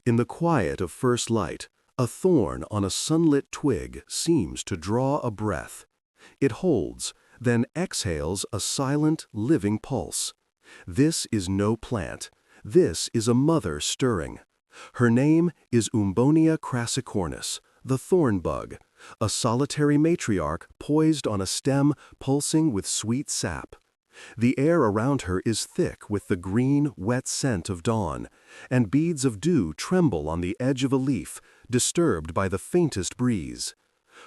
In the quiet of first light, a thorn on a sunlit twig seems to draw a breath. It holds, then exhales a silent, living pulse. This is no plant. This is a mother stirring. Her name is Umbonia crassicornis, the thorn bug, a solitary matriarch poised on a stem pulsing with sweet sap. The air around her is thick with the green, wet scent of dawn, and beads of dew tremble on the edge of a leaf, disturbed by the faintest breeze.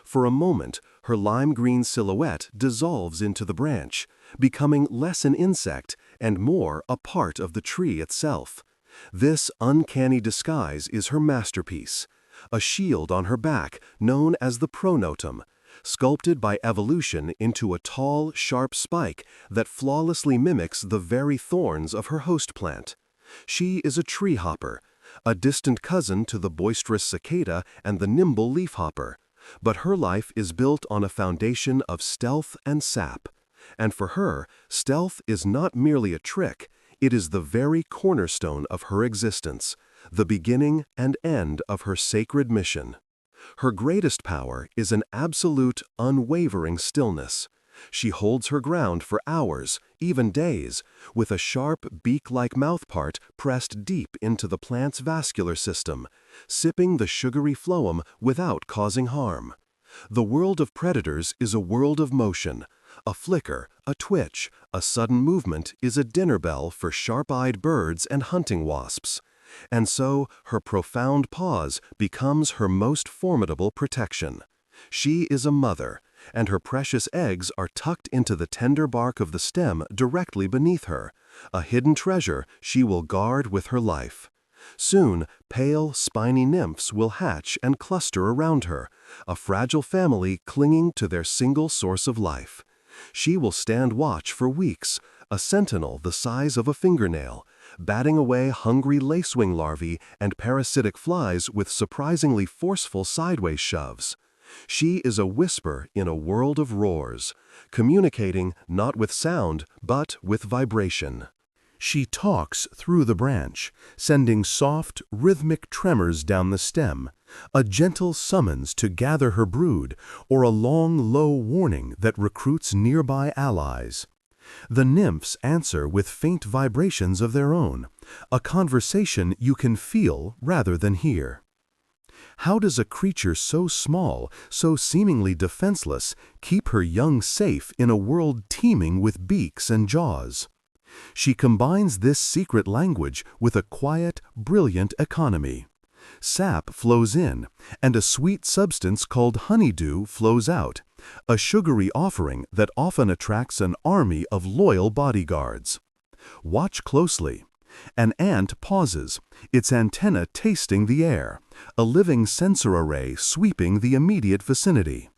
For a moment, her lime-green silhouette dissolves into the branch, becoming less an insect and more a part of the tree itself. This uncanny disguise is her masterpiece, a shield on her back known as the pronotum, sculpted by evolution into a tall, sharp spike that flawlessly mimics the very thorns of her host plant. She is a tree hopper, a distant cousin to the boisterous cicada and the nimble leafhopper, but her life is built on a foundation of stealth and sap. And for her, stealth is not merely a trick, it is the very cornerstone of her existence, the beginning and end of her sacred mission. Her greatest power is an absolute, unwavering stillness. She holds her ground for hours, even days, with a sharp, beak-like mouthpart pressed deep into the plant's vascular system, sipping the sugary phloem without causing harm. The world of predators is a world of motion. A flicker, a twitch, a sudden movement is a dinner bell for sharp-eyed birds and hunting wasps. And so, her profound pause becomes her most formidable protection. She is a mother, and her precious eggs are tucked into the tender bark of the stem directly beneath her, a hidden treasure she will guard with her life. Soon, pale, spiny nymphs will hatch and cluster around her, a fragile family clinging to their single source of life. She will stand watch for weeks, a sentinel the size of a fingernail, batting away hungry lacewing larvae and parasitic flies with surprisingly forceful sideways shoves. She is a whisper in a world of roars, communicating not with sound, but with vibration. She talks through the branch, sending soft, rhythmic tremors down the stem, a gentle summons to gather her brood, or a long, low warning that recruits nearby allies. The nymphs answer with faint vibrations of their own, a conversation you can feel rather than hear. How does a creature so small, so seemingly defenseless, keep her young safe in a world teeming with beaks and jaws? She combines this secret language with a quiet, brilliant economy. Sap flows in, and a sweet substance called honeydew flows out, a sugary offering that often attracts an army of loyal bodyguards. Watch closely. An ant pauses, its antenna tasting the air, a living sensor array sweeping the immediate vicinity.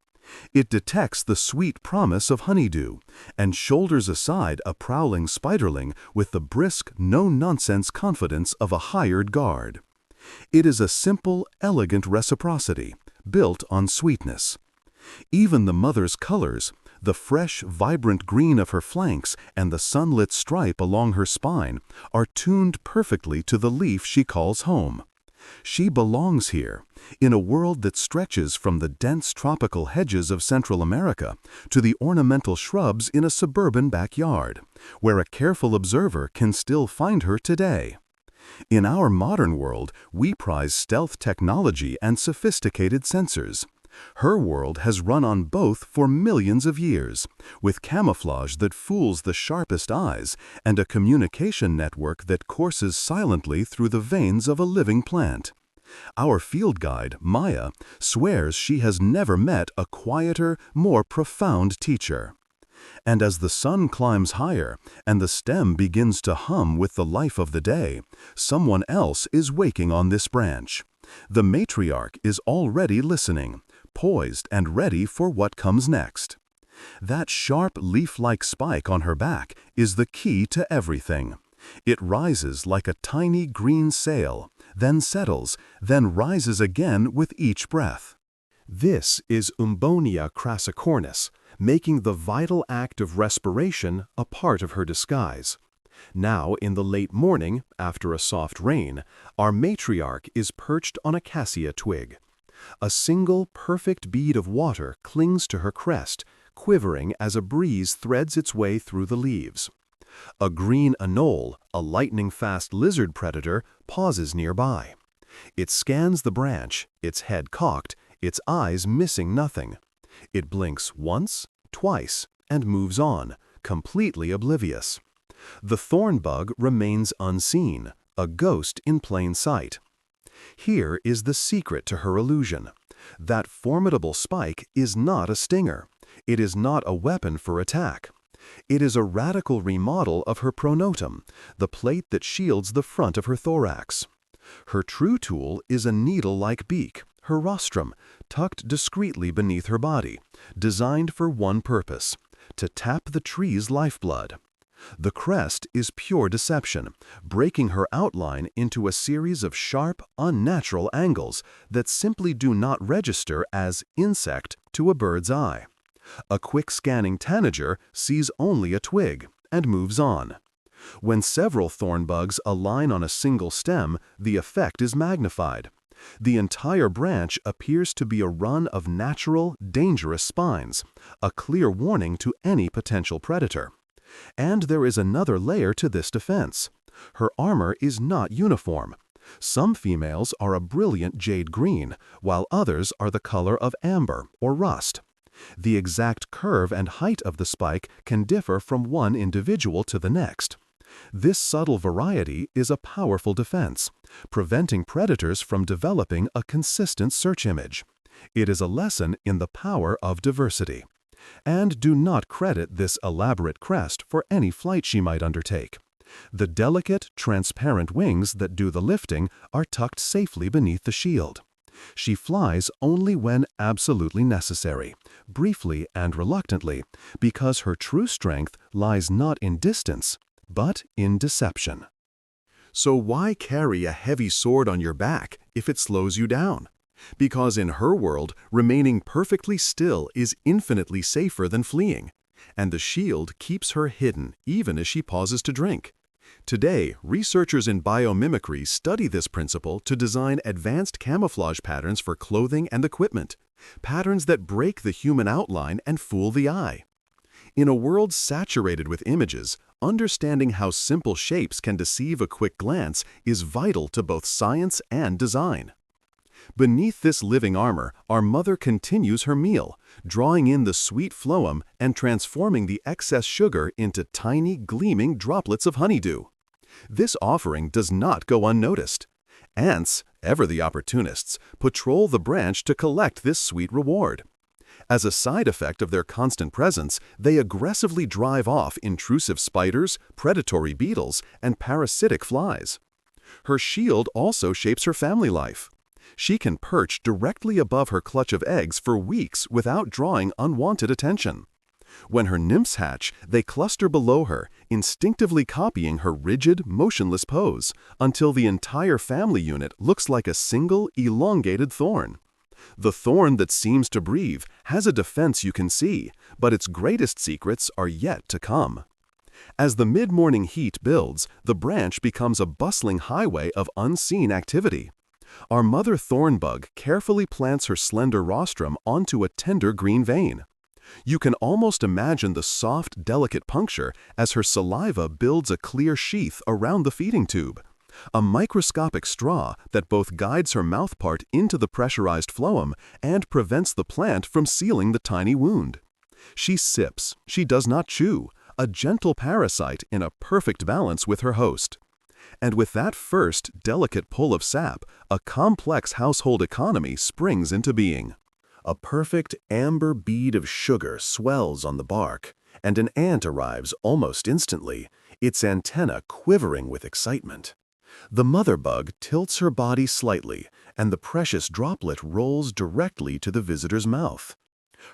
It detects the sweet promise of honeydew and shoulders aside a prowling spiderling with the brisk, no-nonsense confidence of a hired guard. It is a simple, elegant reciprocity, built on sweetness. Even the mother's colors, the fresh, vibrant green of her flanks and the sunlit stripe along her spine, are tuned perfectly to the leaf she calls home. She belongs here, in a world that stretches from the dense tropical hedges of Central America to the ornamental shrubs in a suburban backyard, where a careful observer can still find her today. In our modern world, we prize stealth technology and sophisticated sensors. Her world has run on both for millions of years, with camouflage that fools the sharpest eyes and a communication network that courses silently through the veins of a living plant. Our field guide, Maya, swears she has never met a quieter, more profound teacher. And as the sun climbs higher and the stem begins to hum with the life of the day, someone else is waking on this branch. The matriarch is already listening, poised and ready for what comes next. That sharp leaf-like spike on her back is the key to everything. It rises like a tiny green sail, then settles, then rises again with each breath. This is Umbonia crassicornis, making the vital act of respiration a part of her disguise. Now, in the late morning, after a soft rain, our matriarch is perched on a cassia twig. A single perfect bead of water clings to her crest, quivering as a breeze threads its way through the leaves. A green anole, a lightning-fast lizard predator, pauses nearby. It scans the branch, its head cocked, its eyes missing nothing. It blinks once, twice, and moves on, completely oblivious. The thorn bug remains unseen, a ghost in plain sight. Here is the secret to her illusion. That formidable spike is not a stinger. It is not a weapon for attack. It is a radical remodel of her pronotum, the plate that shields the front of her thorax. Her true tool is a needle-like beak, her rostrum, tucked discreetly beneath her body, designed for one purpose: to tap the tree's lifeblood. The crest is pure deception, breaking her outline into a series of sharp, unnatural angles that simply do not register as insect to a bird's eye. A quick scanning tanager sees only a twig and moves on. When several thorn bugs align on a single stem, the effect is magnified. The entire branch appears to be a run of natural, dangerous spines, a clear warning to any potential predator. And there is another layer to this defense. Her armor is not uniform. Some females are a brilliant jade green, while others are the color of amber or rust. The exact curve and height of the spike can differ from one individual to the next. This subtle variety is a powerful defense, preventing predators from developing a consistent search image. It is a lesson in the power of diversity. And do not credit this elaborate crest for any flight she might undertake. The delicate, transparent wings that do the lifting are tucked safely beneath the shield. She flies only when absolutely necessary, briefly and reluctantly, because her true strength lies not in distance, but in deception. So why carry a heavy sword on your back if it slows you down? Because in her world, remaining perfectly still is infinitely safer than fleeing, and the shield keeps her hidden even as she pauses to drink. Today, researchers in biomimicry study this principle to design advanced camouflage patterns for clothing and equipment, patterns that break the human outline and fool the eye. In a world saturated with images, understanding how simple shapes can deceive a quick glance is vital to both science and design. Beneath this living armor, our mother continues her meal, drawing in the sweet phloem and transforming the excess sugar into tiny, gleaming droplets of honeydew. This offering does not go unnoticed. Ants, ever the opportunists, patrol the branch to collect this sweet reward. As a side effect of their constant presence, they aggressively drive off intrusive spiders, predatory beetles, and parasitic flies. Her shield also shapes her family life. She can perch directly above her clutch of eggs for weeks without drawing unwanted attention. When her nymphs hatch, they cluster below her, instinctively copying her rigid, motionless pose, until the entire family unit looks like a single, elongated thorn. The thorn that seems to breathe has a defense you can see, but its greatest secrets are yet to come. As the mid-morning heat builds, the branch becomes a bustling highway of unseen activity. Our mother thorn bug carefully plants her slender rostrum onto a tender green vein. You can almost imagine the soft, delicate puncture as her saliva builds a clear sheath around the feeding tube, a microscopic straw that both guides her mouthpart into the pressurized phloem and prevents the plant from sealing the tiny wound. She sips, she does not chew, a gentle parasite in a perfect balance with her host. And with that first, delicate pull of sap, a complex household economy springs into being. A perfect amber bead of sugar swells on the bark, and an ant arrives almost instantly, its antenna quivering with excitement. The mother bug tilts her body slightly, and the precious droplet rolls directly to the visitor's mouth.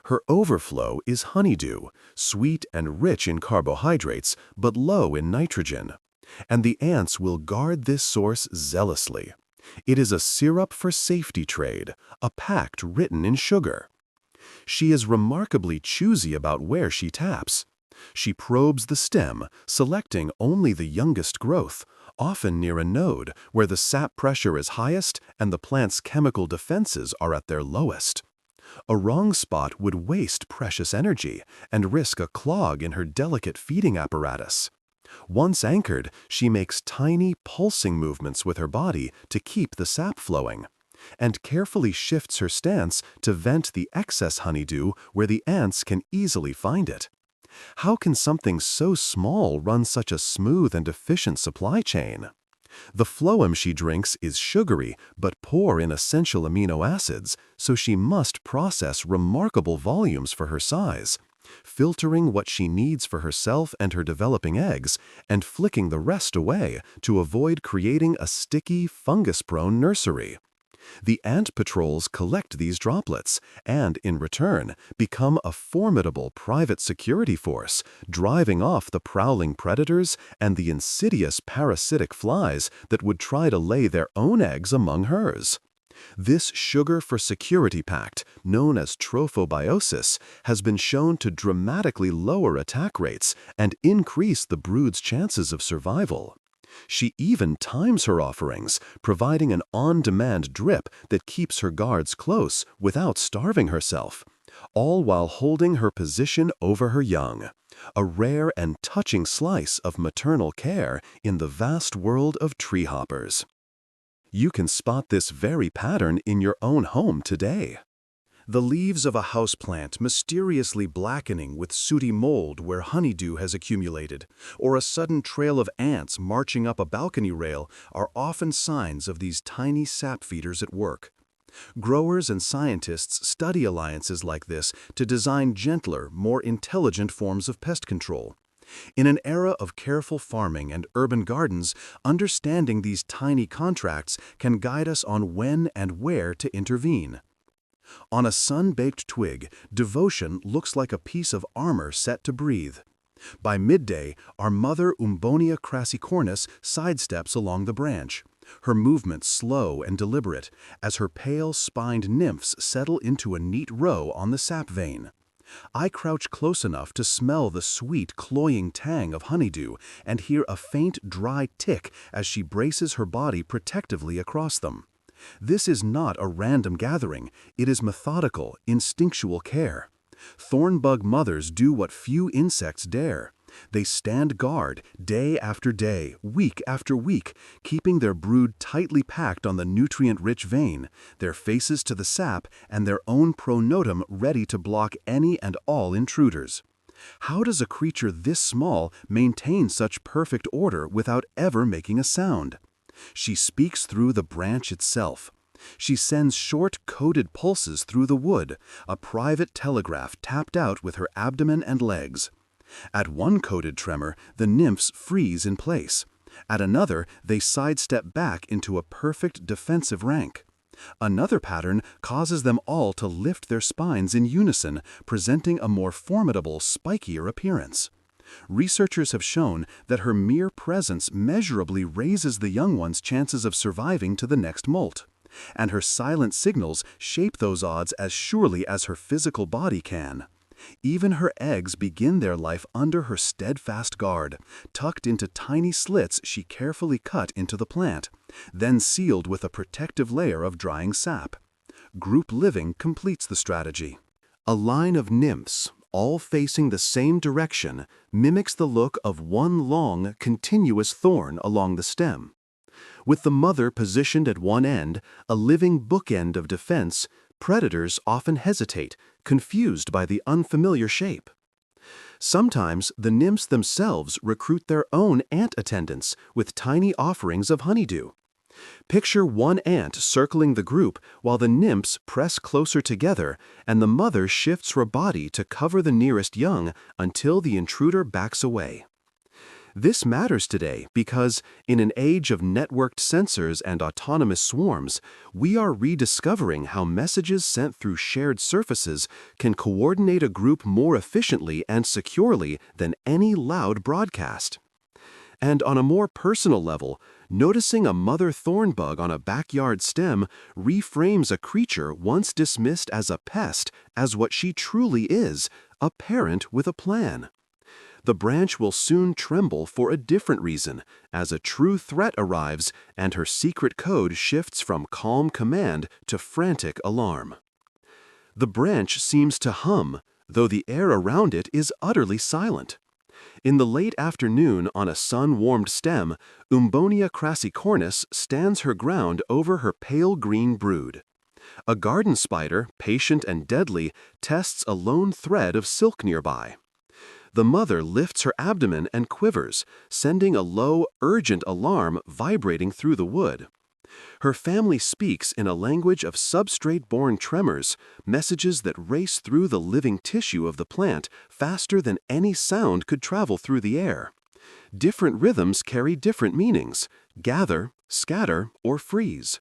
Her overflow is honeydew, sweet and rich in carbohydrates, but low in nitrogen. And the ants will guard this source zealously. It is a syrup for safety trade, a pact written in sugar. She is remarkably choosy about where she taps. She probes the stem, selecting only the youngest growth, often near a node where the sap pressure is highest and the plant's chemical defenses are at their lowest. A wrong spot would waste precious energy and risk a clog in her delicate feeding apparatus. Once anchored, she makes tiny, pulsing movements with her body to keep the sap flowing, and carefully shifts her stance to vent the excess honeydew where the ants can easily find it. How can something so small run such a smooth and efficient supply chain? The phloem she drinks is sugary but poor in essential amino acids, so she must process remarkable volumes for her size, filtering what she needs for herself and her developing eggs, and flicking the rest away to avoid creating a sticky, fungus-prone nursery. The ant patrols collect these droplets and, in return, become a formidable private security force, driving off the prowling predators and the insidious parasitic flies that would try to lay their own eggs among hers. This sugar-for-security pact, known as trophobiosis, has been shown to dramatically lower attack rates and increase the brood's chances of survival. She even times her offerings, providing an on-demand drip that keeps her guards close without starving herself, all while holding her position over her young, a rare and touching slice of maternal care in the vast world of treehoppers. You can spot this very pattern in your own home today. The leaves of a houseplant mysteriously blackening with sooty mold where honeydew has accumulated, or a sudden trail of ants marching up a balcony rail are often signs of these tiny sap feeders at work. Growers and scientists study alliances like this to design gentler, more intelligent forms of pest control. In an era of careful farming and urban gardens, understanding these tiny contracts can guide us on when and where to intervene. On a sun-baked twig, devotion looks like a piece of armor set to breathe. By midday, our mother Umbonia crassicornis sidesteps along the branch, her movements slow and deliberate, as her pale-spined nymphs settle into a neat row on the sap vein. I crouch close enough to smell the sweet, cloying tang of honeydew and hear a faint, dry tick as she braces her body protectively across them. This is not a random gathering, it is methodical, instinctual care. Thornbug mothers do what few insects dare. They stand guard day after day, week after week, keeping their brood tightly packed on the nutrient-rich vein, their faces to the sap, and their own pronotum ready to block any and all intruders. How does a creature this small maintain such perfect order without ever making a sound? She speaks through the branch itself. She sends short, coded pulses through the wood, a private telegraph tapped out with her abdomen and legs. At one coded tremor, the nymphs freeze in place. At another, they sidestep back into a perfect defensive rank. Another pattern causes them all to lift their spines in unison, presenting a more formidable, spikier appearance. Researchers have shown that her mere presence measurably raises the young one's chances of surviving to the next molt, and her silent signals shape those odds as surely as her physical body can. Even her eggs begin their life under her steadfast guard, tucked into tiny slits she carefully cut into the plant, then sealed with a protective layer of drying sap. Group living completes the strategy. A line of nymphs, all facing the same direction, mimics the look of one long, continuous thorn along the stem. With the mother positioned at one end, a living bookend of defense, predators often hesitate, confused by the unfamiliar shape. Sometimes the nymphs themselves recruit their own ant attendants with tiny offerings of honeydew. Picture one ant circling the group while the nymphs press closer together and the mother shifts her body to cover the nearest young until the intruder backs away. This matters today because, in an age of networked sensors and autonomous swarms, we are rediscovering how messages sent through shared surfaces can coordinate a group more efficiently and securely than any loud broadcast. And on a more personal level, noticing a mother thornbug on a backyard stem reframes a creature once dismissed as a pest as what she truly is, a parent with a plan. The branch will soon tremble for a different reason, as a true threat arrives and her secret code shifts from calm command to frantic alarm. The branch seems to hum, though the air around it is utterly silent. In the late afternoon on a sun-warmed stem, Umbonia crassicornis stands her ground over her pale green brood. A garden spider, patient and deadly, tests a lone thread of silk nearby. The mother lifts her abdomen and quivers, sending a low, urgent alarm vibrating through the wood. Her family speaks in a language of substrate-borne tremors, messages that race through the living tissue of the plant faster than any sound could travel through the air. Different rhythms carry different meanings: gather, scatter, or freeze.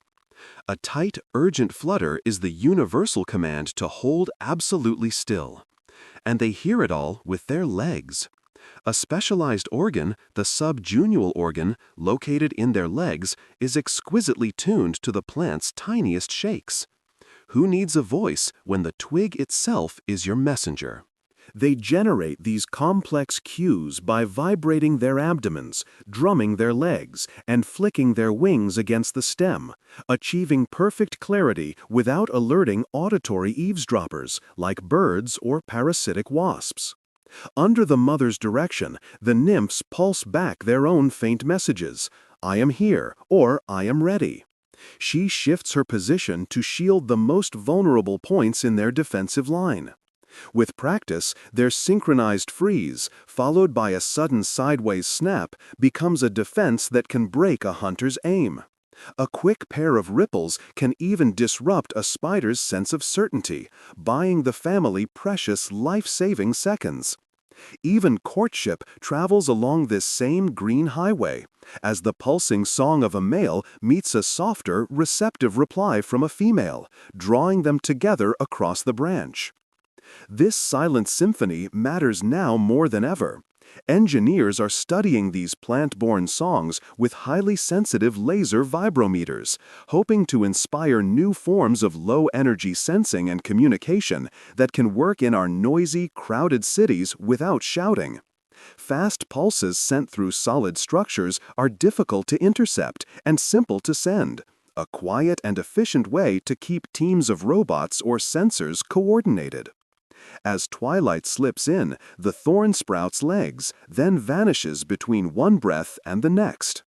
A tight, urgent flutter is the universal command to hold absolutely still. And they hear it all with their legs. A specialized organ, the subjunual organ, located in their legs, is exquisitely tuned to the plant's tiniest shakes. Who needs a voice when the twig itself is your messenger? They generate these complex cues by vibrating their abdomens, drumming their legs, and flicking their wings against the stem, achieving perfect clarity without alerting auditory eavesdroppers like birds or parasitic wasps. Under the mother's direction, the nymphs pulse back their own faint messages: "I am here," or "I am ready." She shifts her position to shield the most vulnerable points in their defensive line. With practice, their synchronized freeze, followed by a sudden sideways snap, becomes a defense that can break a hunter's aim. A quick pair of ripples can even disrupt a spider's sense of certainty, buying the family precious life-saving seconds. Even courtship travels along this same green highway, as the pulsing song of a male meets a softer, receptive reply from a female, drawing them together across the branch. This silent symphony matters now more than ever. Engineers are studying these plant-borne songs with highly sensitive laser vibrometers, hoping to inspire new forms of low-energy sensing and communication that can work in our noisy, crowded cities without shouting. Fast pulses sent through solid structures are difficult to intercept and simple to send. A quiet and efficient way to keep teams of robots or sensors coordinated. As twilight slips in, the thorn sprouts legs, then vanishes between one breath and the next.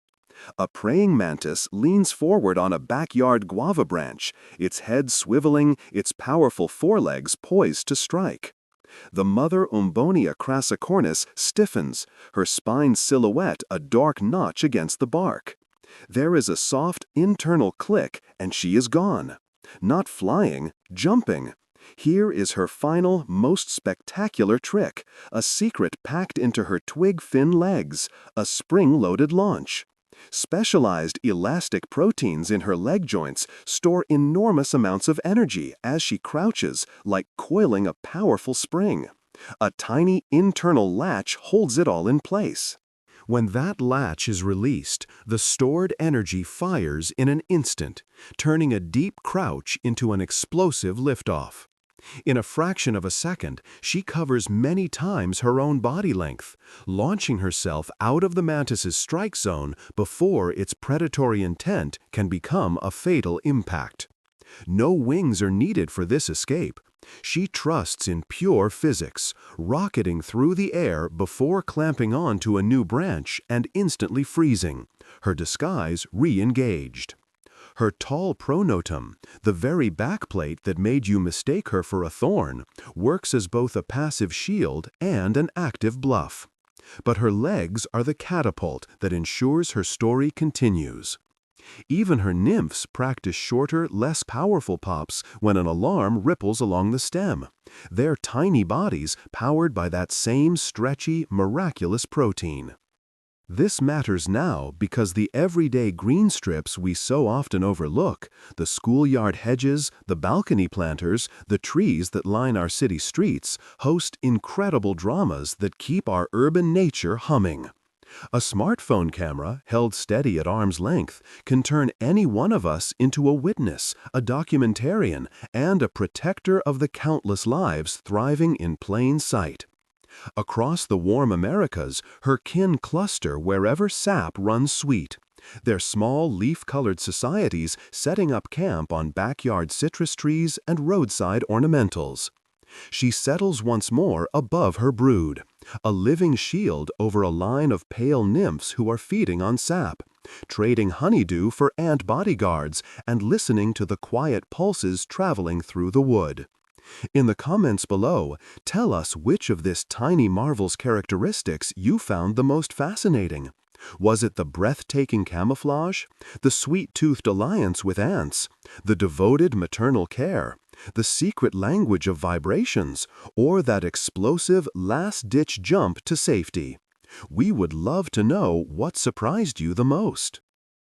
A praying mantis leans forward on a backyard guava branch, its head swiveling, its powerful forelegs poised to strike. The mother Umbonia crassicornis stiffens, her spine silhouette a dark notch against the bark. There is a soft internal click, and she is gone. Not flying, jumping. Here is her final, most spectacular trick, a secret packed into her twig fin legs, a spring-loaded launch. Specialized elastic proteins in her leg joints store enormous amounts of energy as she crouches, like coiling a powerful spring. A tiny internal latch holds it all in place. When that latch is released, the stored energy fires in an instant, turning a deep crouch into an explosive liftoff. In a fraction of a second, she covers many times her own body length, launching herself out of the mantis's strike zone before its predatory intent can become a fatal impact. No wings are needed for this escape. She trusts in pure physics, rocketing through the air before clamping on to a new branch and instantly freezing, her disguise re-engaged. Her tall pronotum, the very backplate that made you mistake her for a thorn, works as both a passive shield and an active bluff. But her legs are the catapult that ensures her story continues. Even her nymphs practice shorter, less powerful pops when an alarm ripples along the stem, their tiny bodies powered by that same stretchy, miraculous protein. This matters now because the everyday green strips we so often overlook, the schoolyard hedges, the balcony planters, the trees that line our city streets, host incredible dramas that keep our urban nature humming. A smartphone camera, held steady at arm's length, can turn any one of us into a witness, a documentarian, and a protector of the countless lives thriving in plain sight. Across the warm Americas, her kin cluster wherever sap runs sweet. Their small leaf-colored societies setting up camp on backyard citrus trees and roadside ornamentals. She settles once more above her brood, a living shield over a line of pale nymphs who are feeding on sap, trading honeydew for ant bodyguards and listening to the quiet pulses traveling through the wood. In the comments below, tell us which of this tiny marvel's characteristics you found the most fascinating. Was it the breathtaking camouflage, the sweet-toothed alliance with ants, the devoted maternal care, the secret language of vibrations, or that explosive last-ditch jump to safety? We would love to know what surprised you the most.